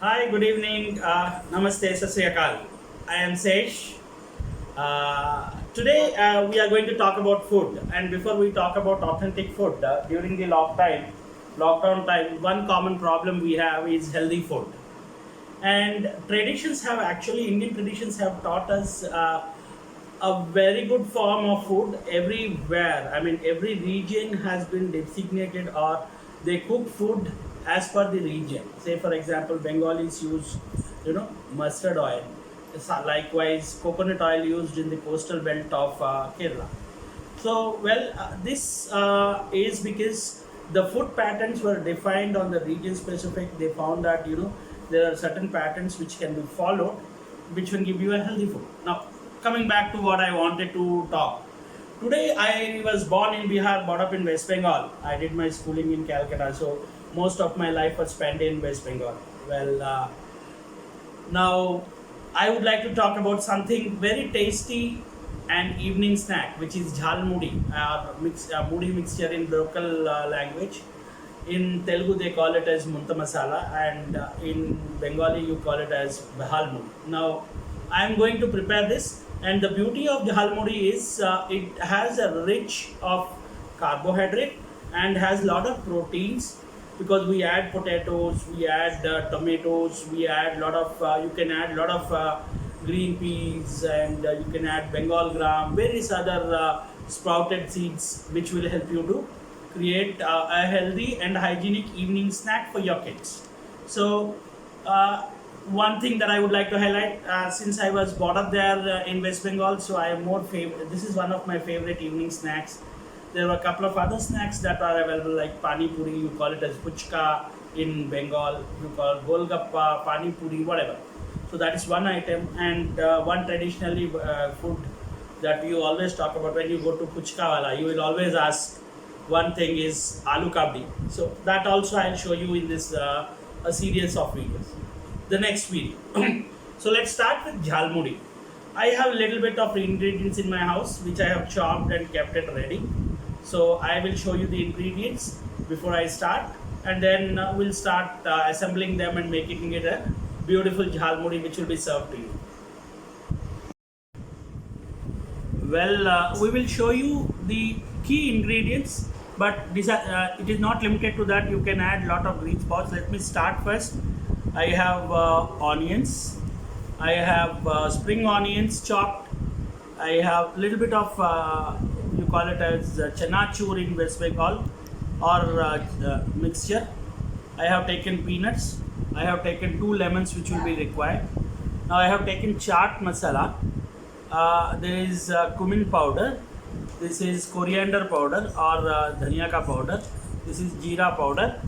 Hi, good evening. Namaste, Sat Sri Akal. I am Sesh. Today we are going to talk about food. And before we talk about authentic food, during the lockdown time, one common problem we have is healthy food. And Indian traditions have taught us a very good form of food everywhere. I mean, every region has been designated or they cook food as per the region. Say, for example, Bengalis use, mustard oil. Likewise, coconut oil used in the coastal belt of Kerala. This is because the food patterns were defined on the region specific. They found that there are certain patterns which can be followed, which will give you a healthy food. Now, coming back to what I wanted to talk. Today, I was born in Bihar, brought up in West Bengal. I did my schooling in Calcutta, so most of my life was spent in West Bengal. Well, now, I would like to talk about something very tasty and evening snack, which is jahalmudi, mudi mixture in local language. In Telugu, they call it as muntha masala, and in Bengali, you call it as jahalmudi. Now, I am going to prepare this, and the beauty of jahalmudi is it has a rich of carbohydrate and has lot of proteins because we add potatoes, we add tomatoes, we add lot of you can add lot of green peas, and you can add Bengal gram, various other sprouted seeds, which will help you to create a healthy and hygienic evening snack for your kids. So, one thing that I would like to highlight, since I was brought up there in West Bengal, so I am more favorite. This is one of my favorite evening snacks. There were a couple of other snacks that are available, like pani puri. You call it as puchka in Bengal. You call it golgappa, pani puri, whatever. So that is one item, and one traditionally food that you always talk about when you go to puchka wala. You will always ask one thing is aloo kabdi. So that also I'll show you in this a series of videos. The next video. So let's start with jhalmudi. I have a little bit of ingredients in my house which I have chopped and kept it ready. So I will show you the ingredients before I start, and then we'll start assembling them and making it a beautiful jhalmudi which will be served to you. Well, we will show you the key ingredients, but it is not limited to that. You can add lot of green spots. Let me start first. I have onions. I have spring onions chopped. I have little bit of you call it as chanachur in West Bengal, or mixture. I have taken peanuts. I have taken 2 lemons which will be required. Now I have taken chaat masala. There is cumin powder. This is coriander powder or dhania ka powder. This is jeera powder.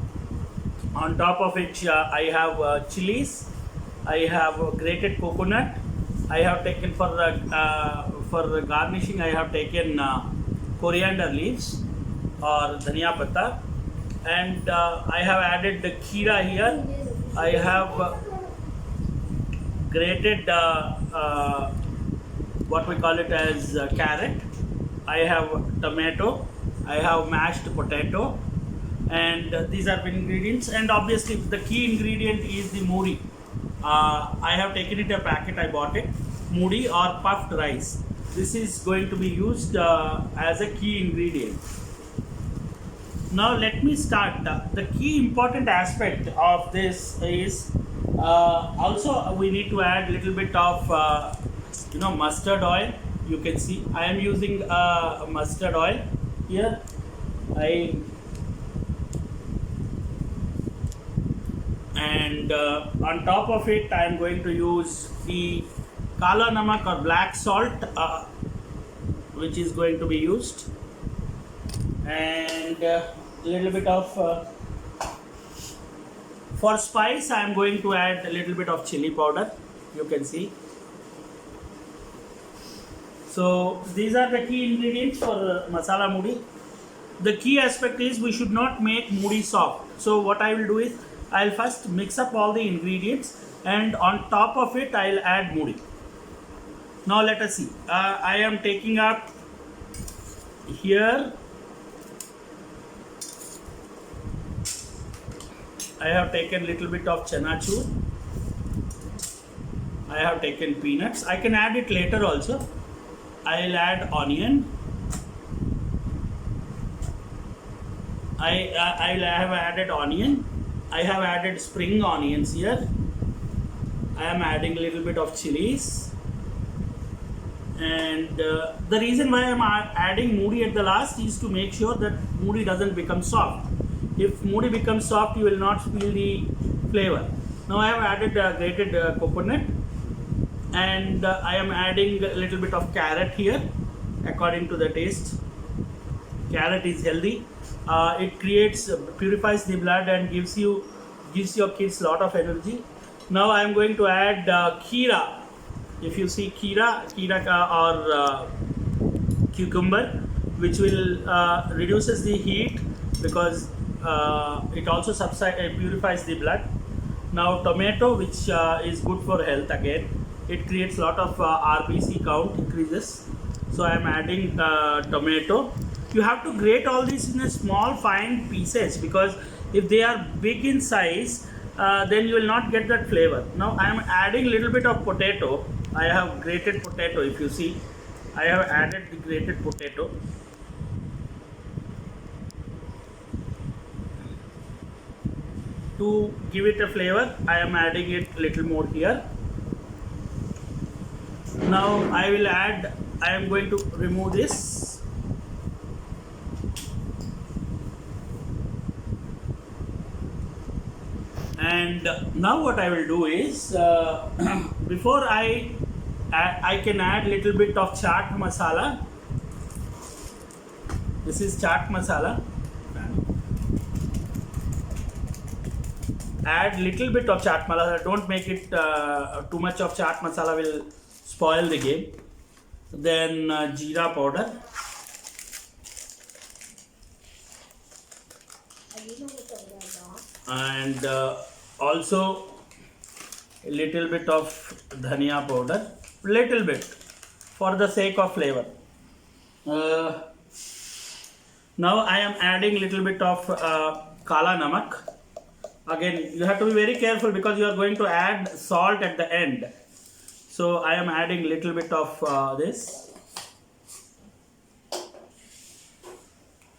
On top of it, I have chilies. I have grated coconut. I have taken for the garnishing. I have taken coriander leaves or dhania patta, and I have added the kheera here. I have grated what we call it as carrot. I have tomato. I have mashed potato, and these are the ingredients. And obviously, the key ingredient is the mudi. I have taken it a packet. I bought it. Mudi or puffed rice. This is going to be used as a key ingredient. Now let me start. The key important aspect of this is also we need to add little bit of mustard oil. You can see I am using mustard oil here. And on top of it, I am going to use the kala namak or black salt, which is going to be used, and a little bit of for spice. I am going to add a little bit of chili powder. You can see. So these are the key ingredients for masala mudi. The key aspect is we should not make mudi soft. So what I will do is I'll first mix up all the ingredients, and on top of it I'll add mudi. Now let us see. I am taking up here. I have taken little bit of chanachur. I have taken peanuts. I can add it later also. I'll add onion. I'll have added onion. I have added spring onions here. I am adding a little bit of chilies. And the reason why I am adding mudi at the last is to make sure that mudi doesn't become soft. If mudi becomes soft, you will not feel the flavor. Now I have added grated coconut, and I am adding a little bit of carrot here according to the taste. Carrot is healthy. It purifies the blood and gives your kids a lot of energy. Now I am going to add kheera. If you see kheera or cucumber, which will reduces the heat because it also purifies the blood. Now tomato, which is good for health again. It creates a lot of RBC count increases. So I am adding tomato. You have to grate all these in a small fine pieces, because if they are big in size, then you will not get that flavor. Now I am adding a little bit of potato. I have grated potato. If you see, I have added the grated potato. To give it a flavor, I am adding it a little more here. Now I am going to remove this. And now what I will do is, before I can add little bit of chaat masala. This is chaat masala. Add little bit of chaat masala. Don't make it too much of chaat masala, will spoil the game. Then jeera powder. And also a little bit of dhania powder, little bit, for the sake of flavor. Now I am adding little bit of kala namak. Again, you have to be very careful because you are going to add salt at the end. So I am adding little bit of this.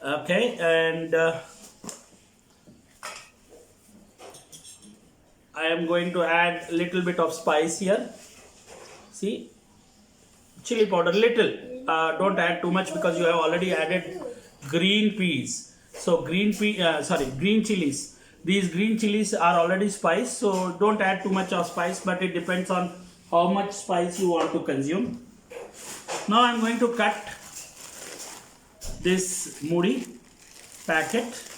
Okay, and I am going to add little bit of spice here. See, chili powder little. Don't add too much because you have already added green peas. So green chilies. These green chilies are already spiced, so don't add too much of spice, but it depends on how much spice you want to consume. Now I am going to cut this mudi packet.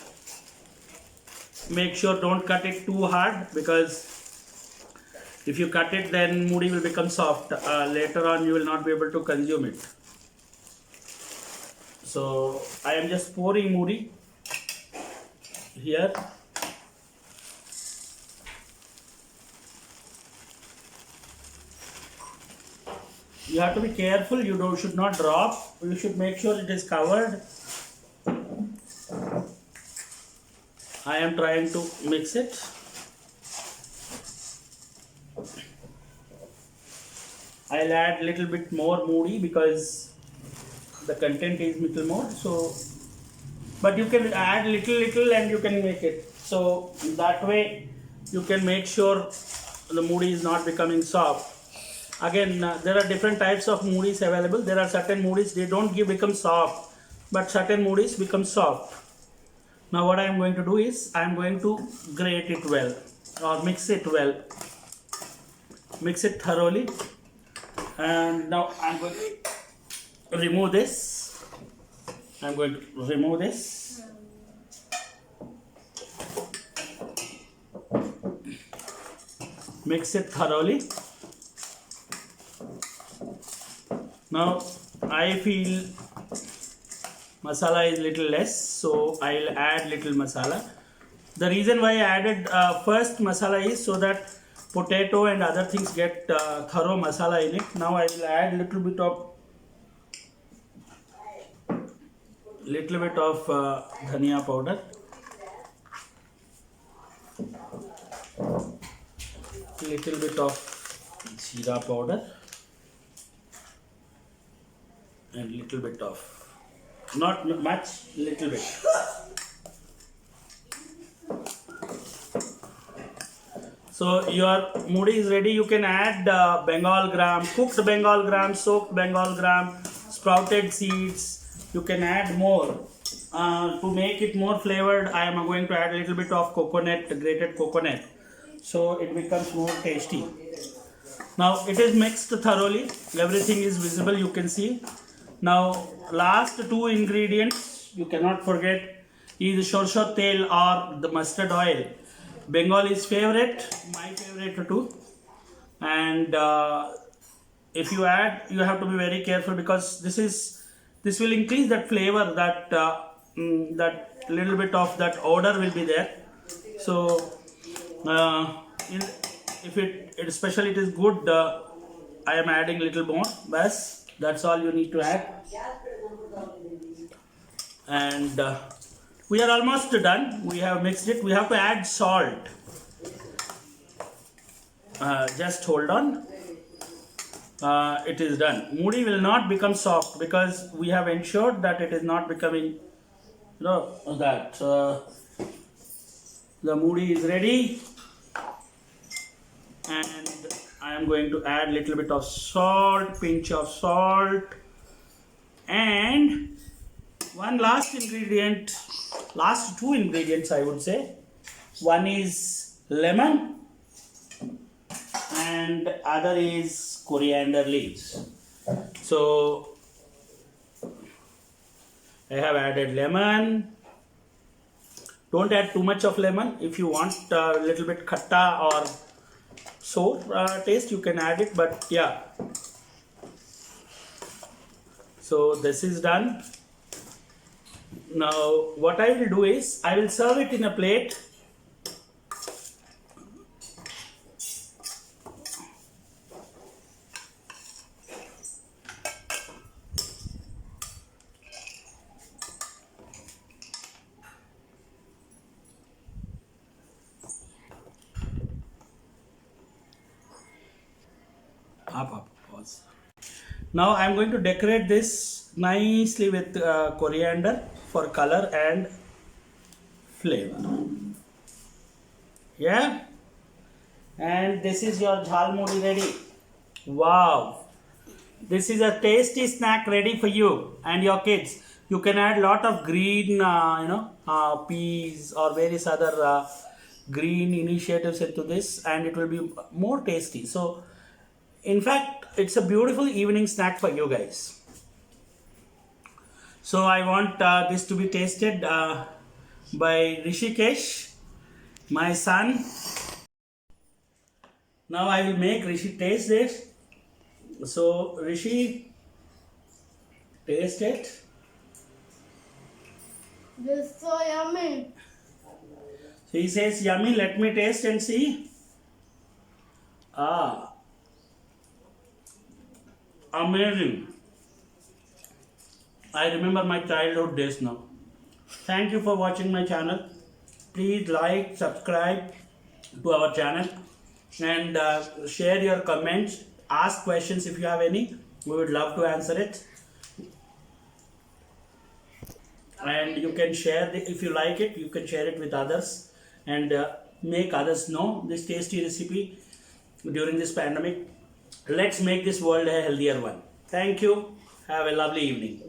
Make sure don't cut it too hard, because if you cut it, then mudi will become soft. Later on you will not be able to consume it. So I am just pouring mudi here. You have to be careful. You should not drop. You should make sure it is covered. I am trying to mix it. I'll add little bit more mudi because the content is little more. So, but you can add little and you can make it. So that way you can make sure the mudi is not becoming soft. Again, there are different types of mudis available. There are certain mudis, they don't become soft, but certain mudis become soft. Now what I am going to do is, I am going to grate it well, or mix it well. Mix it thoroughly. And now I am going to remove this. I am going to remove this. Mix it thoroughly. Now I feel masala is little less, so I'll add little masala. The reason why I added first masala is so that potato and other things get thorough masala in it. Now I will add little bit of dhania powder, little bit of jeera powder and little bit of, not much, little bit. So your mudi is ready. You can add Bengal gram, cooked Bengal gram, soaked Bengal gram, sprouted seeds. You can add more. To make it more flavored, I am going to add a little bit of coconut, grated coconut, so it becomes more tasty. Now it is mixed thoroughly. Everything is visible. You can see. Now last two ingredients you cannot forget is shorsha tel or the mustard oil. Bengali favorite, my favorite too. And if you add, you have to be very careful because this will increase that flavor, that little bit of that odor will be there. So if it especially it is good, I am adding little more. Bas, that's all you need to add. And we are almost done. We have mixed it. We have to add salt. Just hold on. It is done. Mudi will not become soft because we have ensured that it is not becoming, that the mudi is ready. And I am going to add little bit of salt, pinch of salt, and one last ingredient, last two ingredients I would say. One is lemon and other is coriander leaves. So I have added lemon. Don't add too much of lemon. If you want a little bit khatta or sour taste, you can add it, but yeah. So this is done. Now what I will do is I will serve it in a plate. Pause. Now I am going to decorate this nicely with coriander for color and flavor. Yeah, and this is your jahalmudi ready. Wow, this is a tasty snack ready for you and your kids. You can add lot of green, peas or various other green initiatives into this, and it will be more tasty. So, in fact, it's a beautiful evening snack for you guys. So I want this to be tasted by Rishikesh, my son. Now I will make Rishi taste this. So Rishi, taste it. This is so yummy. So he says yummy. Let me taste and see. Ah, amazing. I remember my childhood days now. Thank you for watching my channel. Please like, subscribe to our channel, and share your comments. Ask questions if you have any. We would love to answer it. And you can share if you like it, you can share it with others and make others know this tasty recipe during this pandemic. Let's make this world a healthier one. Thank you. Have a lovely evening.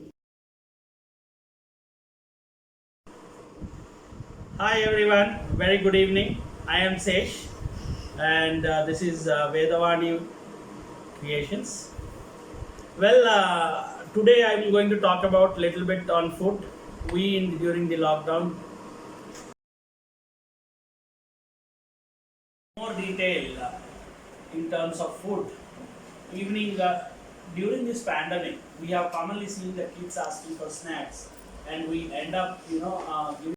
Hi everyone, very good evening. I am Sesh, and this is Vedavani Creations. Well, today I am going to talk about little bit on food. During the lockdown, more detail in terms of food. During this pandemic, we have commonly seen the kids asking for snacks, and we end up, giving